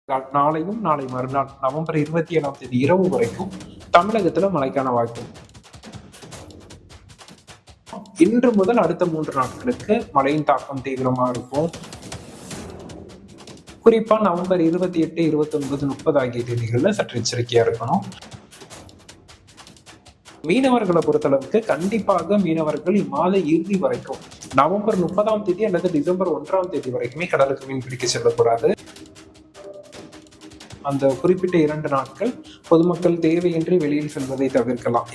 நாளையும் நாளை மறுநாள் நவம்பர் 27 இரவு வரைக்கும் தமிழகத்துல மழைக்கான வாய்ப்பு. இன்று முதல் அடுத்த 3 நாட்களுக்கு மழையின் தாக்கம் தீவிரமா இருக்கும். குறிப்பா நவம்பர் 28, 29, 30 ஆகிய தேதிகள்ல சற்று எச்சரிக்கையா இருக்கணும். மீனவர்களை பொறுத்தளவுக்கு கண்டிப்பாக மீனவர்கள் இம்மாத இறுதி வரைக்கும் நவம்பர் 30 அல்லது டிசம்பர் 1 வரைக்குமே கடலுக்கு மீன் பிடிக்க செல்லக்கூடாது. அந்த குறிப்பிட்ட 2 நாட்கள் பொதுமக்கள் தேவையின்றி வெளியில் செல்வதை தவிர்க்கலாம்.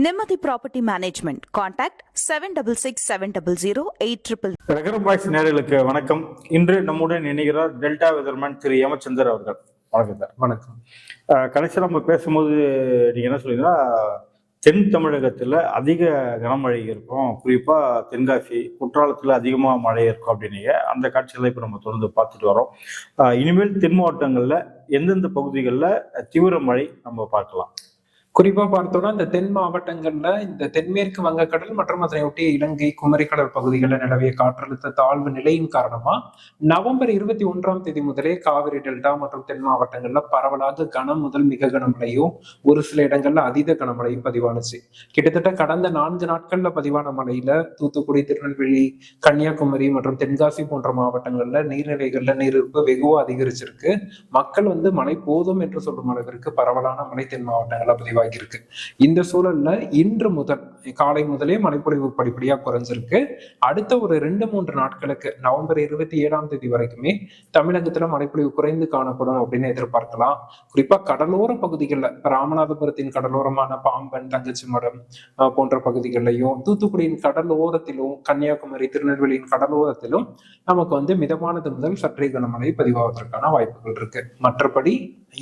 நிம்மதி ப்ராப்பர்ட்டி மேனேஜ்மெண்ட். கான்டாக்ட் 7667008800. ரெகரம் வாய்ஸ் நேயர்களுக்கு வணக்கம். இன்று நம்முடன் இணைகிறார் டெல்டா வெதர்மேன் திரு யமச்சந்தர் அவர்கள். வணக்கம் சார். வணக்கம். கடைசியாக நம்ம பேசும்போது நீங்க என்ன சொல்றீங்கன்னா, தென் தமிழகத்துல அதிக கனமழை இருக்கும், குறிப்பா தென்காசி குற்றாலத்துல அதிகமா மழை இருக்கும் அப்படின்னீங்க. அந்த காட்சிகளை இப்ப நம்ம தொடர்ந்து பார்த்துட்டு வரோம். இனிமேல் தென் மாவட்டங்கள்ல எந்தெந்த பகுதிகளில் தீவிர மழை நம்ம பார்க்கலாம்? குறிப்பா பார்த்தோம்னா இந்த தென் மாவட்டங்கள்ல இந்த தென்மேற்கு வங்கக்கடல் மற்றும் அதனை ஒட்டிய இலங்கை குமரிக்கடல் பகுதிகளில் நிலவிய காற்றழுத்த தாழ்வு நிலையின் காரணமா நவம்பர் 21 முதலே காவிரி டெல்டா மற்றும் தென் மாவட்டங்கள்ல பரவலாக கனம் முதல் மிக கனமழையும் ஒரு சில இடங்கள்ல அதீத கனமழையும் பதிவானுச்சு. கிட்டத்தட்ட கடந்த 4 நாட்கள்ல பதிவான மழையில தூத்துக்குடி, திருநெல்வேலி, கன்னியாகுமரி மற்றும் தென்காசி போன்ற மாவட்டங்கள்ல நீர்நிலைகள்ல நீரிருப்பு வெகுவா அதிகரிச்சிருக்கு. மக்கள் மழை போதும் என்று சொல்லும் அளவிற்கு பரவலான மழை தென் மாவட்டங்கள்ல பதிவாக இருக்கு. இந்த சூழல்ல இன்று முதல் காலை முதலே மழைப்பொழிவு படிப்படியா குறைஞ்சிருக்கு. அடுத்த ஒரு 2-3 நாட்களுக்கு நவம்பர் 27 வரைக்குமே தமிழகத்துல மழைப்பொழிவு குறைந்து காணப்படும் அப்படின்னு எதிர்பார்க்கலாம். குறிப்பா கடலோர பகுதிகளில் ராமநாதபுரத்தின் கடலோரமான பாம்பன், தங்கச்சிமடம் போன்ற பகுதிகளிலையும், தூத்துக்குடியின் கடலோரத்திலும், கன்னியாகுமரி, திருநெல்வேலியின் கடலோரத்திலும் நமக்கு மிதமானது முதல் சற்றே கனமழை பதிவாவதற்கான வாய்ப்புகள் இருக்கு. மற்றபடி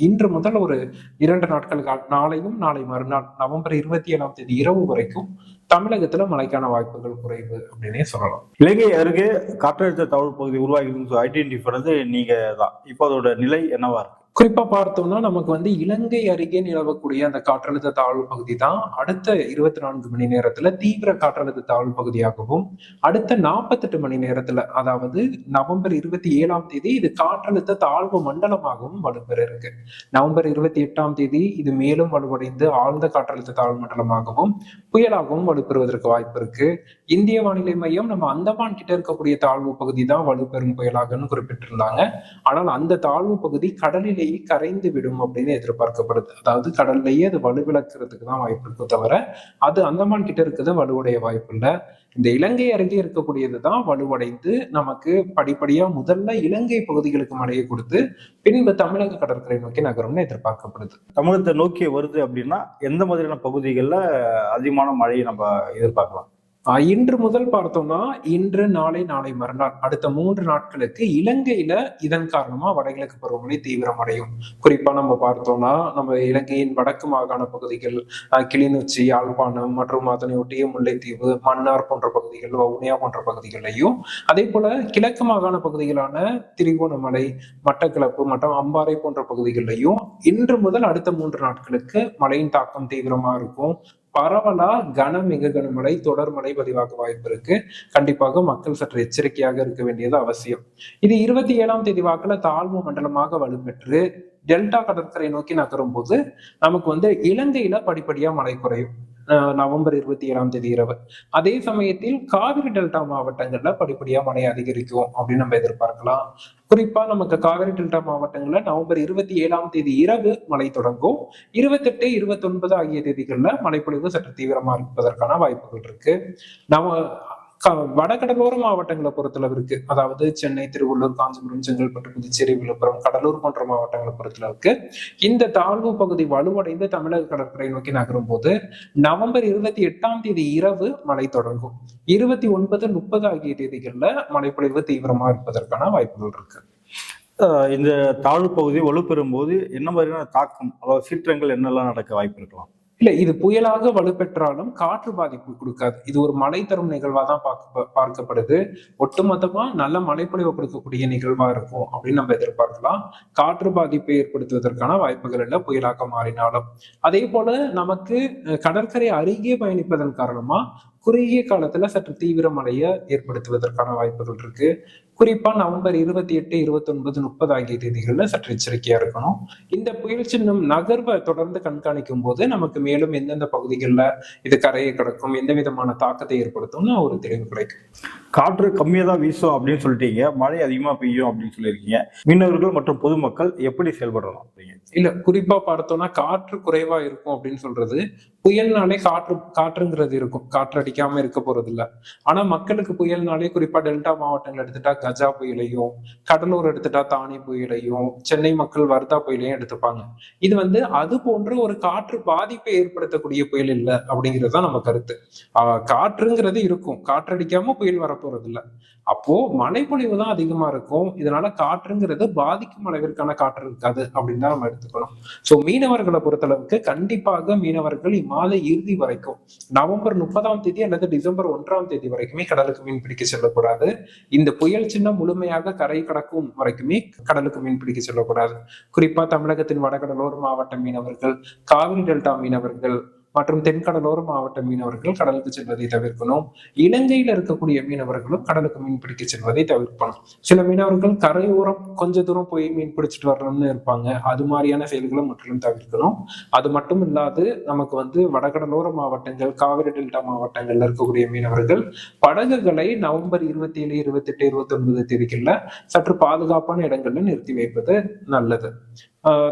இன்று முதல் ஒரு 2 நாட்கள் நாளையும் நாளை மறுநாள் நவம்பர் 27 இரவு வரைக்கும் தமிழகத்துல மழைக்கான வாய்ப்புகள் குறைவு அப்படின்னே சொல்லலாம். இலங்கை அருகே காற்றழுத்த தாழ்வு பகுதி உருவாகி ஐடென்டிஃபை பண்ணது நீங்க தான். இப்போ அதோட நிலை என்னவா இருக்கு? குறிப்பா பார்த்தோம்னா நமக்கு இலங்கை அருகே நிலவக்கூடிய அந்த காற்றழுத்த தாழ்வு பகுதி தான் அடுத்த 24 மணி நேரத்துல தீவிர காற்றழுத்த தாழ்வு பகுதியாகவும், அடுத்த 48 மணி நேரத்துல அதாவது நவம்பர் 27 இது காற்றழுத்த தாழ்வு மண்டலமாகவும் வலுப்பெற இருக்கு. நவம்பர் 28 இது மேலும் வலுவடைந்து ஆழ்ந்த காற்றழுத்த தாழ்வு மண்டலமாகவும் புயலாகவும் வலுப்பெறுவதற்கு வாய்ப்பு இருக்கு. இந்திய வானிலை மையம் நம்ம அந்தமான் கிட்ட இருக்கக்கூடிய தாழ்வு பகுதி தான் வலுப்பெறும் புயலாகன்னு குறிப்பிட்டிருந்தாங்க. ஆனால் அந்த தாழ்வு பகுதி கடலில் கரைந்து விடும் அப்படின்னு எதிர்பார்க்கப்படுது. அதாவது கடல்லையே அது வலுவிழக்கிறதுக்கு தான் வாய்ப்பு இருக்கும், தவிர அது அந்தமான் கிட்ட இருக்கிறது வலுவுடைய வாய்ப்பு இல்லை. இந்த இலங்கை அருகே இருக்கக்கூடியதுதான் வலுவடைந்து நமக்கு படிப்படியா முதல்ல இலங்கை பகுதிகளுக்கு மழையை கொடுத்து பின்பு தமிழக கடற்கரை நோக்கி நகரும்னு எதிர்பார்க்கப்படுது. தமிழகத்தை நோக்கி வருது அப்படின்னா எந்த மாதிரியான பகுதிகளில் அதிகமான மழையை நம்ம எதிர்பார்க்கலாம்? இன்று முதல் பார்த்தோம்னா இன்று, நாளை, நாளை மறுநாள் அடுத்த 3 நாட்களுக்கு இலங்கையில இதன் காரணமா வடகிழக்கு பருவமழை தீவிரமடையும். குறிப்பா நம்ம பார்த்தோம்னா நம்ம இலங்கையின் வடக்கு மாகாண பகுதிகள், கிளிநொச்சி, யாழ்ப்பாணம் மற்றும் அதனை ஒட்டிய முல்லைத்தீவு, மன்னார் போன்ற பகுதிகள், வவுனியா போன்ற பகுதிகளிலையும், அதே போல கிழக்கு மாகாண பகுதிகளான திரிகோணமலை, மட்டக்களப்பு மற்றும் அம்பாறை போன்ற பகுதிகளிலையும் இன்று முதல் அடுத்த 3 நாட்களுக்கு மழையின் தாக்கம் தீவிரமா இருக்கும். பரவலா மிக கனமழை, தொடர் மழை பதிவாக வாய்ப்பு இருக்கு. கண்டிப்பாக மக்கள் சற்று எச்சரிக்கையாக இருக்க வேண்டியது அவசியம். இது 27 வாக்குல தாழ்வு மண்டலமாக வலுப்பெற்று டெல்டா கடற்கரை நோக்கி நகரும் போது நமக்கு இலங்கையில படிப்படியா மழை குறையும் நவம்பர் 27 இரவு. அதே சமயத்தில் காவிரி டெல்டா மாவட்டங்கள்ல படிப்படியா மழை அதிகரிக்கும் அப்படின்னு நம்ம எதிர்பார்க்கலாம். குறிப்பா நமக்கு காவிரி டெல்டா மாவட்டங்கள்ல நவம்பர் 27 இரவு மழை தொடங்கும். 28, 29 ஆகிய தேதிகள்ல மழைப்பொழிவு சற்று தீவிரமா இருப்பதற்கான வாய்ப்புகள் இருக்கு. வடகடலோர மாவட்டங்களை பொறுத்தளவிற்கு, அதாவது சென்னை, திருவள்ளூர், காஞ்சிபுரம், செங்கல்பட்டு, புதுச்சேரி, விழுப்புரம், கடலூர் போன்ற மாவட்டங்களை பொறுத்தளவுக்கு இந்த தாழ்வு பகுதி வலுவடைந்து தமிழக கடற்கரை நோக்கி நகரும் போது நவம்பர் 28 இரவு மழை தொடங்கும். 29, 30 ஆகிய தேதிகள்ல மழைப்பொழிவு தீவிரமா இருப்பதற்கான வாய்ப்புகள் இருக்கு. இந்த தாழ்வு பகுதி வலுப்பெறும் போது என்ன மாதிரியான தாக்கம், அதாவது சீற்றங்கள் என்னெல்லாம் நடக்க வாய்ப்பு இருக்கலாம்? இல்ல, இது புயலாக வலுப்பெற்றாலும் காற்று பாதிப்பு கொடுக்காது. இது ஒரு மழை தரும் நிகழ்வா தான் பார்க்கப்படுது. ஒட்டுமொத்தமா நல்ல மழைப்பொழிவு கொடுக்கக்கூடிய நிகழ்வா இருக்கும் அப்படின்னு நம்ம எதிர்பார்க்கலாம். காற்று பாதிப்பை ஏற்படுத்துவதற்கான வாய்ப்புகள் இல்ல புயலாக மாறினாலும். அதே போல நமக்கு கடற்கரை அருகே பயணிப்பதன் காரணமா குறுகிய காலத்துல சற்று தீவிர மழையை ஏற்படுத்துவதற்கான வாய்ப்புகள் இருக்கு. குறிப்பா நவம்பர் 28, 29, 30 ஆகிய தேதிகள்ல சற்று எச்சரிக்கையா இருக்கணும். இந்த புயல் சின்னம் நகர்வை தொடர்ந்து கண்காணிக்கும் போது நமக்கு மேலும் எந்தெந்த பகுதிகளில் இது கரையை கடக்கும், எந்த விதமான தாக்கத்தை ஏற்படுத்தும்னு ஒரு தெளிவு கிடைக்கும். காற்று கம்மியாக தான் வீசும் அப்படின்னு சொல்லிட்டீங்க, மழை அதிகமாக பெய்யும் அப்படின்னு சொல்லியிருக்கீங்க. மீனவர்கள் மற்றும் பொதுமக்கள் எப்படி செயல்படலாம் அப்படிங்க? இல்ல, குறிப்பா பார்த்தோம்னா காற்று குறைவா இருக்கும் அப்படின்னு சொல்றது, புயல்னாலே காற்றுங்கிறது இருக்கும், காற்று அடிக்காம இருக்க போறது இல்ல. ஆனா மக்களுக்கு புயல்னாலே குறிப்பா டெல்டா மாவட்டங்கள் எடுத்துட்டா கஜா புயலையும், கடலூர் எடுத்துட்டா தானி புயலையும், சென்னை மக்கள் வர்தா புயலையும் எடுத்துப்பாங்க. இது அது போன்ற ஒரு காற்று பாதிப்பை ஏற்படுத்தக்கூடிய புயல் இல்லை அப்படிங்கிறது தான் நம்ம கருத்து. காற்றுங்கிறது இருக்கும், காற்றடிக்காம புயல் வரப்போறது இல்ல. அப்போ மழைப்பொழிவு தான் அதிகமா இருக்கும். இதனால காற்றுங்கிறது பாதிக்கும் அளவிற்கான காற்று இருக்காது அப்படின்னு தான் நம்ம எடுத்துக்கணும். சோ மீனவர்களை பொறுத்தளவுக்கு கண்டிப்பாக மீனவர்கள் இம்மாத இறுதி வரைக்கும், நவம்பர் 30ஆம் தேதி அல்லது டிசம்பர் 1ஆம் தேதி வரைக்குமே கடலுக்கு மீன் பிடிக்க செல்லக்கூடாது. இந்த புயல் சின்னம் முழுமையாக கரை கடக்கும் வரைக்குமே கடலுக்கு மீன் பிடிக்க செல்லக்கூடாது. குறிப்பா தமிழகத்தின் வடகடலோர மாவட்ட மீனவர்கள், காவிரி டெல்டா மீனவர்கள் மற்றும் தென்கடலோர மாவட்ட மீனவர்கள் கடலுக்கு செல்வதை தவிர்க்கணும். இலங்கையில இருக்கக்கூடிய மீனவர்களும் கடலுக்கு மீன் பிடிக்க செல்வதை தவிர்க்கணும். சில மீனவர்கள் கரையோரம் கொஞ்ச தூரம் போய் மீன் பிடிச்சிட்டு வரணும்னு இருப்பாங்க. அது மாதிரியான செயல்களை முற்றிலும் தவிர்க்கணும். அது மட்டும் இல்லாது நமக்கு வடகடலோர மாவட்டங்கள், காவிரி டெல்டா மாவட்டங்கள்ல இருக்கக்கூடிய மீனவர்கள் படகுகளை நவம்பர் 27, 28, 29 தேதிகள்ல சற்று பாதுகாப்பான இடங்கள்ல நிறுத்தி வைப்பது நல்லது.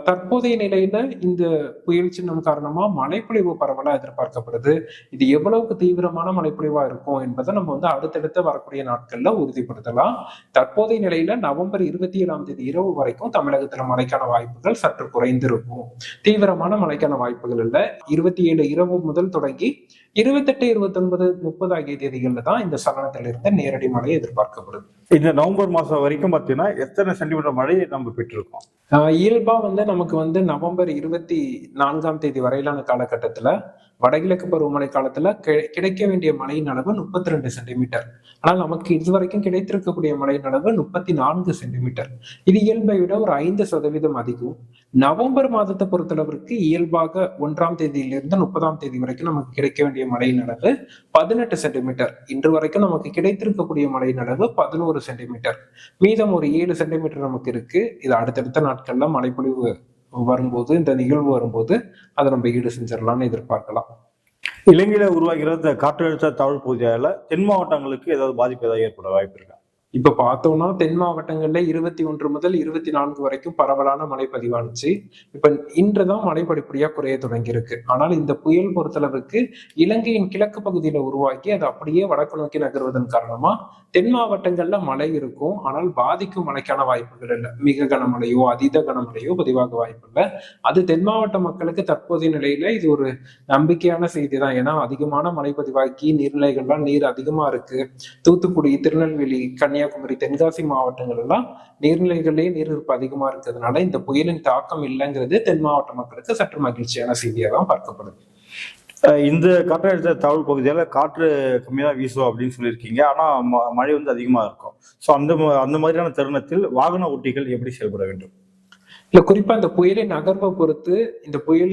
தற்போதைய நிலையில இந்த புயல் சின்னம் காரணமா மழைப்பொழிவு பரவலா எதிர்பார்க்கப்படுது. இது எவ்வளவுக்கு தீவிரமான மழைப்பொழிவா இருக்கும் என்பதை நம்ம அடுத்தடுத்து வரக்கூடிய நாட்கள்ல உறுதிப்படுத்தலாம். தற்போதைய நிலையில நவம்பர் 27ஆம் தேதி இரவு வரைக்கும் தமிழகத்துல மழைக்கான வாய்ப்புகள் சற்று குறைந்திருக்கும். தீவிரமான மழைக்கான வாய்ப்புகள் இல்ல. 27 இரவு முதல் தொடங்கி 28, 29, 30 ஆகிய தேதிகள்ல தான் இந்த சலனத்திலிருந்து நேரடி மழை எதிர்பார்க்கப்படுது. இந்த நவம்பர் மாசம் வரைக்கும் பார்த்தீங்கன்னா எத்தனை சென்டிமீட்டர் மழை நம்ம பெற்றிருக்கோம்? இயல்பா நமக்கு நவம்பர் 24ஆம் தேதி வரையிலான காலகட்டத்துல வடகிழக்கு பருவமழை காலத்துல கிடைக்க வேண்டிய மழையின் அளவு 32 சென்டிமீட்டர். ஆனால் நமக்கு இதுவரைக்கும் கிடைத்திருக்கக்கூடிய மழையின் அளவு 34 சென்டிமீட்டர். இது இயல்பை விட ஒரு 5% அதிகம். நவம்பர் மாதத்தை பொறுத்தளவிற்கு இயல்பாக 1ஆம் தேதியிலிருந்து 30ஆம் தேதி வரைக்கும் நமக்கு கிடைக்க வேண்டிய மழையின் அளவு 18 சென்டிமீட்டர். இன்று வரைக்கும் நமக்கு கிடைத்திருக்கக்கூடிய மழையின் அளவு 11 சென்டிமீட்டர். மீதம் ஒரு 7 சென்டிமீட்டர் நமக்கு இருக்கு. இது அடுத்தடுத்த நாட்கள்ல மழைப்பொழிவு வரும்போது, இந்த நிகழ்வு வரும்போது அதை நம்ம ஈடு செஞ்சிடலாம்னு எதிர்பார்க்கலாம். இலங்கையில உருவாகிற இந்த காற்றழுத்த தாழ்வு பகுதியால தென் மாவட்டங்களுக்கு ஏதாவது பாதிப்பு ஏதாவது ஏற்பட வாய்ப்பு இருக்கா? இப்ப பார்த்தோம்னா தென் மாவட்டங்கள்ல 21 முதல் 24 வரைக்கும் பரவலான மழை பதிவானுச்சு. இப்ப இன்றுதான் மழை படிப்படியா குறைய தொடங்கி இருக்கு. ஆனால் இந்த புயல் பொறுத்தளவுக்கு இலங்கையின் கிழக்கு பகுதியில உருவாக்கி அது அப்படியே வடக்கு நோக்கி நகர்வதன் காரணமா தென் மாவட்டங்கள்ல மழை இருக்கும். ஆனால் பாதிக்கும் மழைக்கான வாய்ப்புகள் இல்லை. மிக கனமழையோ அதீத கனமழையோ பதிவாக வாய்ப்பு இல்லை. அது தென் மாவட்ட மக்களுக்கு தற்போதைய நிலையில இது ஒரு நம்பிக்கையான செய்தி தான். ஏன்னா அதிகமான மழை பதிவாக்கி நீர்நிலைகள்லாம் நீர் அதிகமா இருக்கு. தூத்துக்குடி, திருநெல்வேலி, கன்னியாகுமரி, தென்காசி மாவட்டங்கள் எல்லாம் நீர்நிலைகளிலேயே நீர் இருப்பு அதிகமா இருக்கிறதுனால இந்த புயலின் தாக்கம் இல்லைங்கிறது தென் மாவட்ட மக்களுக்கு சற்று மகிழ்ச்சியான செய்தியாக தான் பார்க்கப்படுது. இந்த காற்றழுத்த தாழ்வு பகுதியால காற்று கம்மியாக வீசும் அப்படின்னு சொல்லியிருக்கீங்க. ஆனா மழை அதிகமா இருக்கும். ஸோ அந்த மாதிரியான தருணத்தில் வாகன ஓட்டிகள் எப்படி செயல்பட வேண்டும்? இல்ல, குறிப்பா இந்த புயலின் நகர்வை பொறுத்து இந்த புயல்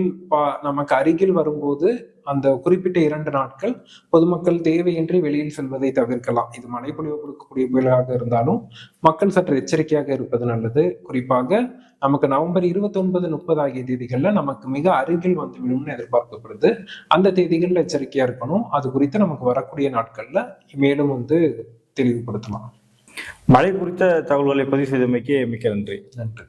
நமக்கு அருகில் வரும்போது அந்த குறிப்பிட்ட 2 நாட்கள் பொதுமக்கள் தேவையின்றி வெளியில் செல்வதை தவிர்க்கலாம். இது மழைப்பொழிவு கொடுக்கக்கூடிய புயலாக இருந்தாலும் மக்கள் சற்று எச்சரிக்கையாக இருப்பது நல்லது. குறிப்பாக நமக்கு நவம்பர் 29, 30 ஆகிய தேதிகள்ல நமக்கு மிக அருகில் வந்துவிடும்னு எதிர்பார்க்கப்படுது. அந்த தேதிகள்ல எச்சரிக்கையா இருக்கணும். அது குறித்து நமக்கு வரக்கூடிய நாட்கள்ல மேலும் தெளிவுபடுத்தலாம். மழை குறித்த தகவல்களை பதிவு செய்தமைக்கு மிக்க நன்றி. நன்றி.